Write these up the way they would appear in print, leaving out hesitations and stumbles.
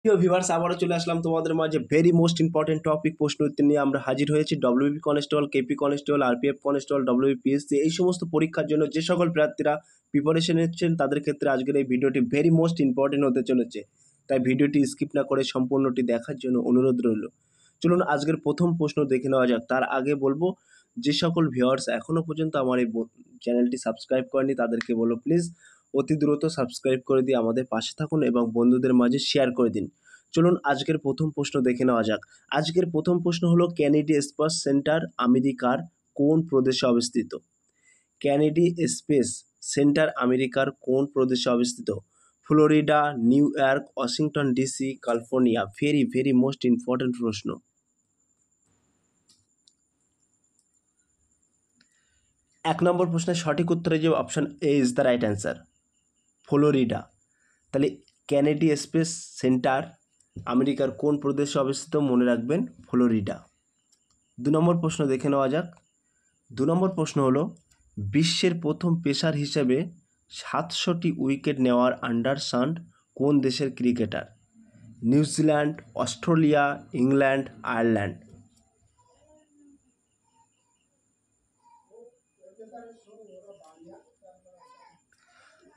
প্রিয় ভিউয়ার্স, আবারও চলে আসলাম তোমাদের মাঝে ভেরি মোস্ট ইম্পর্টেন্ট টপিক প্রশ্ন উত্তর নিয়ে আমরা হাজির হয়েছি। WB constable, KP constable, RPF constable, WBPSC এই সমস্ত পরীক্ষার জন্য যে সকল প্রার্থীরা প্রিপারেশন নিচ্ছেন তাদের ক্ষেত্রে আজকের এই ভিডিওটি ভেরি মোস্ট ইম্পর্টেন্ট হতে চলেছে। তাই ভিডিওটি স্কিপ না করে সম্পূর্ণটি দেখার জন্য অনুরোধ রইল। চলুন আজকের প্রথম প্রশ্ন দেখে নেওয়া যাক। তার আগে বলবো, যে সকল ভিউয়ার্স এখনও পর্যন্ত আমার এই চ্যানেলটি সাবস্ক্রাইব করেনি তাদেরকে বলো প্লিজ অতি দ্রুত সাবস্ক্রাইব করে দিয়ে আমাদের পাশে থাকুন এবং বন্ধুদের মাঝে শেয়ার করে দিন। চলুন আজকের প্রথম প্রশ্ন দেখে নেওয়া যাক। আজকের প্রথম প্রশ্ন হলো, কেনেডি স্পেস সেন্টার আমেরিকার কোন প্রদেশে অবস্থিত? কেনেডি স্পেস সেন্টার আমেরিকার কোন প্রদেশে অবস্থিত? Florida, new York, Washington DC, California. Very very most important প্রশ্ন। এক নম্বর প্রশ্নের সঠিক উত্তরে যে option A is the right answer, Florida. তাহলে কেনেডি স্পেস সেন্টার আমেরিকার কোন প্রদেশে অবস্থিত? মনে রাখবেন, ফ্লোরিডা। দু নম্বর প্রশ্ন দেখে নেওয়া যাক। দু নম্বর প্রশ্ন হলো, বিশ্বের প্রথম পেসার হিসেবে 700টি উইকেট নেওয়ার আন্ডারসান কোন দেশের cricketer? New Zealand, Australia, England, Ireland.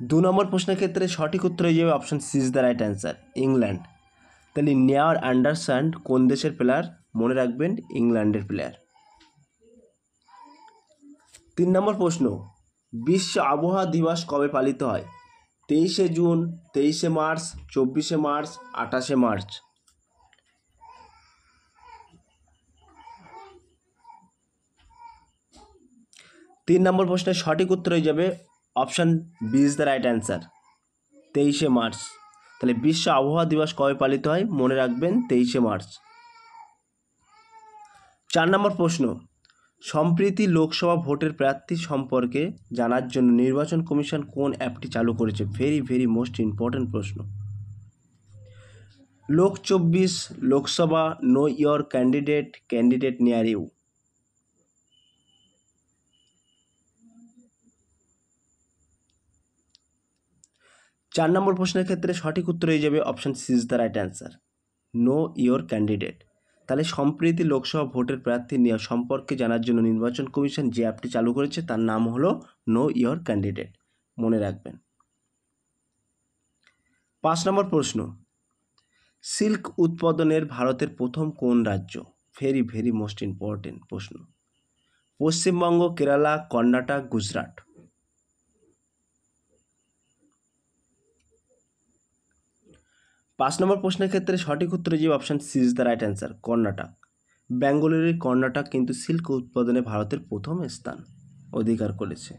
দু নম্বর প্রশ্নের ক্ষেত্রে সঠিক উত্তর হয়ে যাবে option C is the right answer, England. তাহলে নেওয়ার আন্ডারসান কোন দেশের প্লেয়ার? মনে রাখবেন, ইংল্যান্ডের প্লেয়ার। তিন নম্বর প্রশ্ন, বিশ্ব আবহাওয়া দিবস কবে পালিত হয়? 23শে জুন, 23শে মার্চ, 24শে মার্চ, 28শে মার্চ। তিন নম্বর প্রশ্নের সঠিক উত্তর হয়ে যাবে option B is the right answer, 23শে মার্চ। তাহলে বিশ্ব আবহাওয়া দিবস কবে পালিত হয়? মনে রাখবেন, 23শে মার্চ। চার নম্বর প্রশ্ন, সম্প্রতি লোকসভা ভোটের প্রার্থী সম্পর্কে জানার জন্য নির্বাচন কমিশন কোন অ্যাপটি চালু করেছে? ভেরি ভেরি মোস্ট ইম্পর্টেন্ট প্রশ্ন। Lok 24, Lok Sabha, know your candidate, candidate near you. চার নম্বর প্রশ্নের ক্ষেত্রে সঠিক উত্তর হয়ে যাবে option C is the right answer, know your candidate. তাহলে সম্প্রতি লোকসভা ভোটের প্রার্থী নিয়োগ সম্পর্কে জানার জন্য নির্বাচন কমিশন যে অ্যাপটি চালু করেছে তার নাম হলো নো ইয়োর ক্যান্ডিডেট, মনে রাখবেন। 5 নম্বর প্রশ্ন, সিল্ক উৎপাদনের ভারতের প্রথম কোন রাজ্য? ভেরি ভেরি মোস্ট ইম্পর্টেন্ট প্রশ্ন। পশ্চিমবঙ্গ, কেরালা, কর্ণাটক, গুজরাট। 5 নম্বর প্রশ্নের ক্ষেত্রে সঠিক উত্তরে যে option C is the right answer, Karnataka. বেঙ্গালুরুর কর্ণাটক কিন্তু সিল্ক উৎপাদনে ভারতের প্রথম স্থান অধিকার করেছে।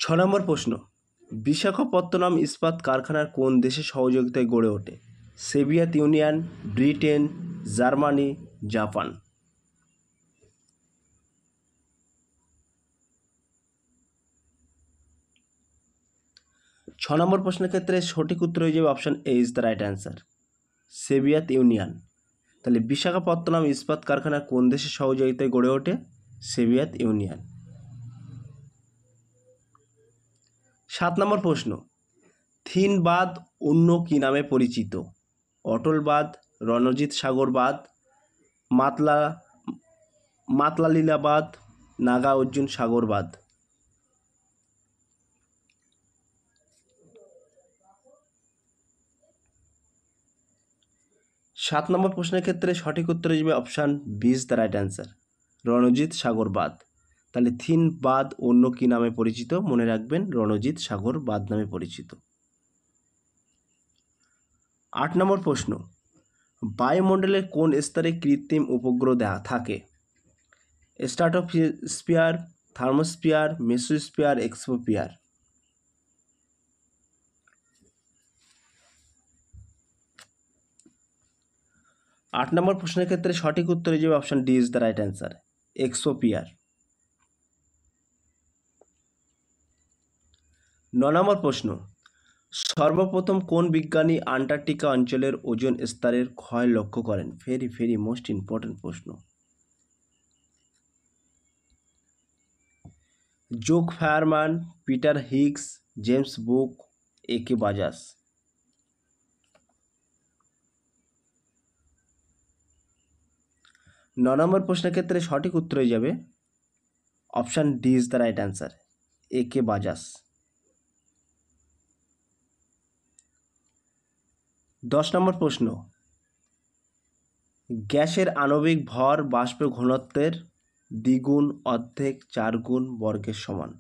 6 নম্বর প্রশ্ন, বিশাখাপত্তনম ইস্পাত কারখানার কোন দেশের সহযোগিতায় গড়ে ওঠে? Soviet union, Britain, Germany, Japan. 6 নম্বর প্রশ্নের ক্ষেত্রে সঠিক উত্তর হয়ে যাবে option A is the right answer, Soviet union. তাহলে বিশাখাপত্তনম ইস্পাত কারখানা কোন দেশের সহযোগিতায় গড়ে ওঠে? Soviet union. 7 নম্বর প্রশ্ন, থিন বাঁধ অন্য কী নামে পরিচিত? অটল বাঁধ, রণজিৎ সাগর বাঁধ, মাতলালীলা বাঁধ, নাগা অর্জুন সাগর বাঁধ। 7 নম্বর প্রশ্নের ক্ষেত্রে সঠিক উত্তর হয়ে যাবে option B is the right answer, Ranjit Sagar বাঁধ। তাহলে থিন বাঁধ অন্য কী নামে পরিচিত? মনে রাখবেন, রণজিৎ সাগর বাঁধ নামে পরিচিত। 8 নম্বর প্রশ্ন, বায়ুমণ্ডলের কোন স্তরে কৃত্রিম উপগ্রহ থাকে? Stratosphere, thermosphere, mesosphere, exosphere. 8 নম্বর প্রশ্নের ক্ষেত্রে সঠিক উত্তর হয়ে যাবে option D is the right answer, exosphere. 9 নম্বর প্রশ্ন, সর্বপ্রথম কোন বিজ্ঞানী আন্টার্কটিকা অঞ্চলের ওজোন স্তরের ক্ষয় লক্ষ্য করেন? ভেরি ভেরি মোস্ট ইম্পর্টেন্ট প্রশ্ন। জোগ Fireman, Peter Higgs, James Book, A K Bajaj. নম্বর প্রশ্নের ক্ষেত্রে সঠিক উত্তর হয়ে যাবে option D is the right answer, A K Bajaj. 10 নম্বর প্রশ্ন, গ্যাসের আণবিক ভর বাষ্প ঘনত্বের দ্বিগুণ, অর্ধেক, 4 গুণ, বর্গের সমান।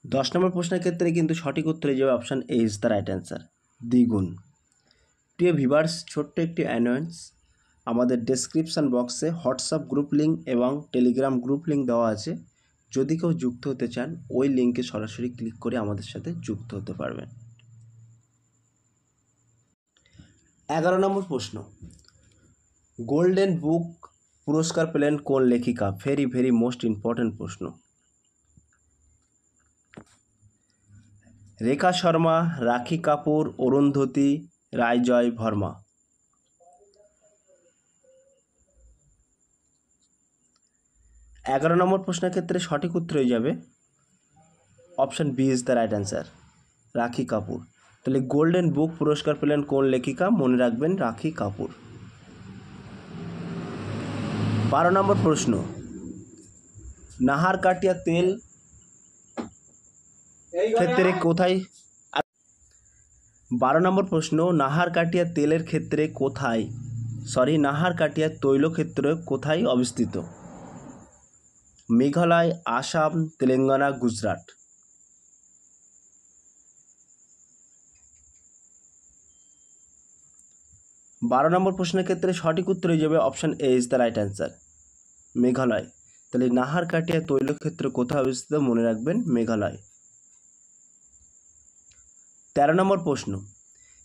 দশ নম্বর প্রশ্নের ক্ষেত্রে কিন্তু সঠিক উত্তর হয়ে যাবে option A is the right answer, দ্বিগুণ। প্রিয় ভিউয়ার্স, ছোট্ট একটি অ্যানাউন্স, আমাদের ডেসক্রিপশান বক্সে হোয়াটসঅ্যাপ গ্রুপ লিঙ্ক এবং টেলিগ্রাম গ্রুপ লিঙ্ক দেওয়া আছে। যদি কেউ যুক্ত হতে চান ওই লিঙ্কে সরাসরি ক্লিক করে আমাদের সাথে যুক্ত হতে পারবেন। 11 নম্বর প্রশ্ন, গোল্ডেন বুক পুরস্কার পেলেন কোন লেখিকা? ভেরি ভেরি মোস্ট ইম্পর্টেন্ট প্রশ্ন। রেখা শর্মা, রাখি কাপুর, অরুন্ধতী রায়, জয় ভার্মা। 11 নম্বর প্রশ্নের ক্ষেত্রে সঠিক উত্তর হয়ে যাবে option B is the right answer, Rakhi Kapoor. তাহলে গোল্ডেন বুক পুরস্কার পেলেন কোন লেখিকা? মনে রাখবেন রাখি কাপুর। 12 নম্বর প্রশ্ন, নাহারকাটিয়া তেল ক্ষেত্রে কোথায়? 12 নম্বর প্রশ্ন, নাহারকাটিয়া তেলের ক্ষেত্রে কোথায়, নাহারকাটিয়া তৈলক্ষেত্র কোথায় অবস্থিত? মেঘালয়, আসাম, তেলেঙ্গানা, গুজরাট। 12 নম্বর প্রশ্নের ক্ষেত্রে সঠিক উত্তর হয়ে যাবে option A is the right answer, Meghalaya. তাহলে নাহারকাটিয়া তৈলক্ষেত্র কোথায় অবস্থিত? মনে রাখবেন মেঘালয়। 13 নম্বর প্রশ্ন,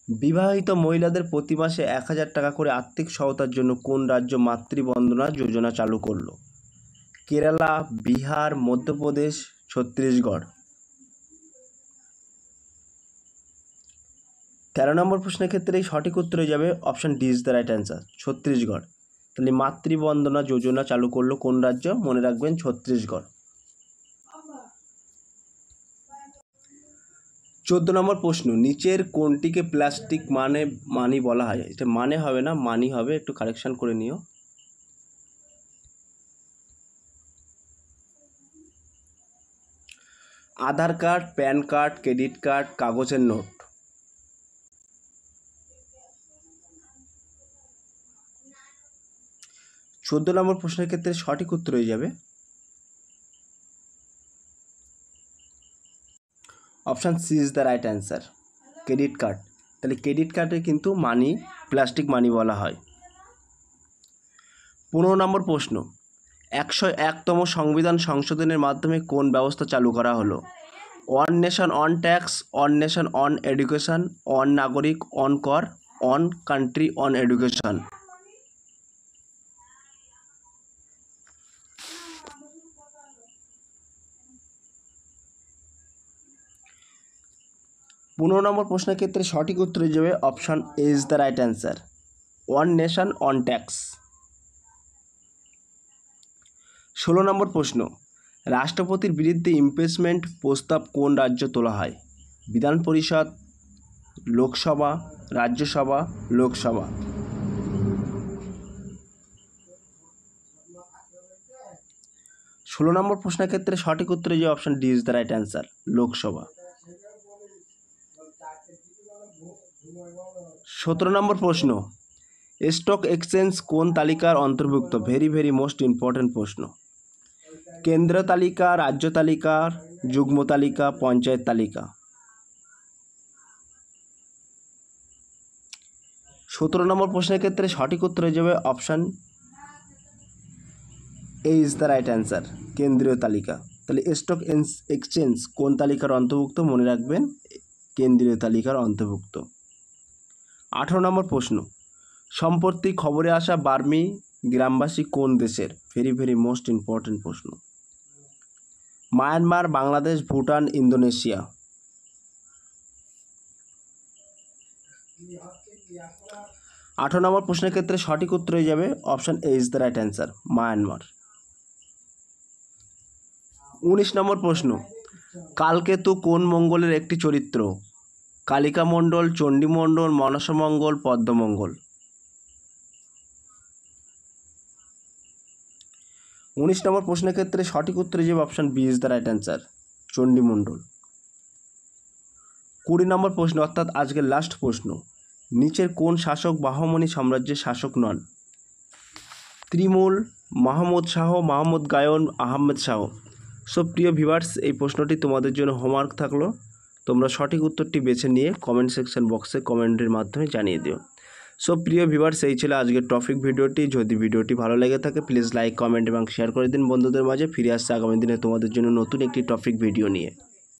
বিবাহিত মহিলাদের প্রতি মাসে 1000 টাকা করে আর্থিক সহায়তার জন্য কোন রাজ্য মাতৃবন্দনা যোজনা চালু করলো? কেরালা, বিহার, মধ্যপ্রদেশ, ছত্তিশগড়। 13 নম্বর প্রশ্নের ক্ষেত্রে সঠিক উত্তর হয়ে যাবে option D is the right answer, Chhattisgarh. তাহলে মাতৃবন্দনা যোজনা চালু করলো কোন রাজ্য? মনে রাখবেন ছত্তিশগড়। 14 নম্বর প্রশ্ন, নিচের কোনটিকে প্লাস্টিক মানি বলা হয়? এটা মানে হবে না, মানি হবে, একটু কারেকশন করে নিও। Aadhaar card, PAN card, credit card, কাগজের নোট। 14 নম্বর প্রশ্নের ক্ষেত্রে সঠিক উত্তর হয়ে যাবে option C is the right answer, credit card. তাহলে ক্রেডিট কার্ডে কিন্তু মানি প্লাস্টিক মানি বলা হয়। 15 নম্বর প্রশ্ন, 101তম সংবিধান সংশোধনের মাধ্যমে কোন ব্যবস্থা চালু করা হলো? On nation on tax, on nation on education, on নাগরিক অন কর, অন কান্ট্রি অন এডুকেশন। 15 নম্বর প্রশ্নের ক্ষেত্রে সঠিক উত্তর হয়ে যাবে option A is the right answer, on nation on tax. 16 নম্বর প্রশ্ন, রাষ্ট্রপতির বিরুদ্ধে ইমপিচমেন্ট প্রস্তাব কোন রাজ্য তোলা হয়? বিধান পরিষদ, লোকসভা, রাজ্যসভা, লোকসভা। 16 নম্বর প্রশ্নের ক্ষেত্রে সঠিক উত্তর হয়ে যাবে option D is the right answer, Lok Sabha. 17 নম্বর প্রশ্ন, স্টক এক্সচেঞ্জ কোন তালিকার অন্তর্ভুক্ত? ভেরি ভেরি মোস্ট ইম্পর্টেন্ট প্রশ্ন। কেন্দ্র তালিকা, রাজ্য তালিকা, যুগ্ম তালিকা, পঞ্চায়েত তালিকা। 17 নম্বর প্রশ্নের ক্ষেত্রে সঠিক উত্তর হয়ে যাবে option A is the right answer, কেন্দ্রীয় তালিকা। তাহলে স্টক এক্সচেঞ্জ কোন তালিকার অন্তর্ভুক্ত? মনে রাখবেন কেন্দ্রীয় তালিকার অন্তর্ভুক্ত। 18 নম্বর প্রশ্ন, সম্প্রতি খবরে আসা বার্মি গ্রামবাসী কোন দেশের? ভেরি ভেরি মোস্ট ইম্পর্টেন্ট প্রশ্ন। Myanmar, Bangladesh, Bhutan, Indonesia. 18 নম্বর প্রশ্নের ক্ষেত্রে সঠিক উত্তর হয়ে যাবে option A is the right answer, Myanmar. 19 নম্বর প্রশ্ন, কালকেতু কোন মঙ্গলের একটি চরিত্র? কালিকা মণ্ডল, চণ্ডী মণ্ডল, মনসা মঙ্গল, পদ্মমঙ্গল। 19 নম্বর প্রশ্নের ক্ষেত্রে সঠিক উত্তর যে option B is the right answer, Chandi Mondal. 20 নম্বর প্রশ্ন অর্থাৎ আজকের লাস্ট প্রশ্ন, নিচের কোন শাসক বাহমনি সাম্রাজ্যের শাসক নন? তৃমূল, মাহমুদ শাহ, মাহমুদ গায়ন, আহমেদ শাহ। সো প্রিয় ভিউয়ার্স, এই প্রশ্নটি তোমাদের জন্য হোমওয়ার্ক থাকলো, তোমরা সঠিক উত্তরটি বেছে নিয়ে কমেন্ট সেকশন বক্সে কমেন্টের মাধ্যমে জানিয়ে দিও। সো প্রিয় ভিউয়ার্স, এই ছিল আজকের টপিক ভিডিওটি। যদি ভিডিওটি ভালো লেগে থাকে প্লিজ লাইক, কমেন্ট এবং শেয়ার করে দিন বন্ধুদের মাঝে। ফিরে আসছে আগামী দিনে তোমাদের জন্য নতুন একটি টপিক ভিডিও নিয়ে।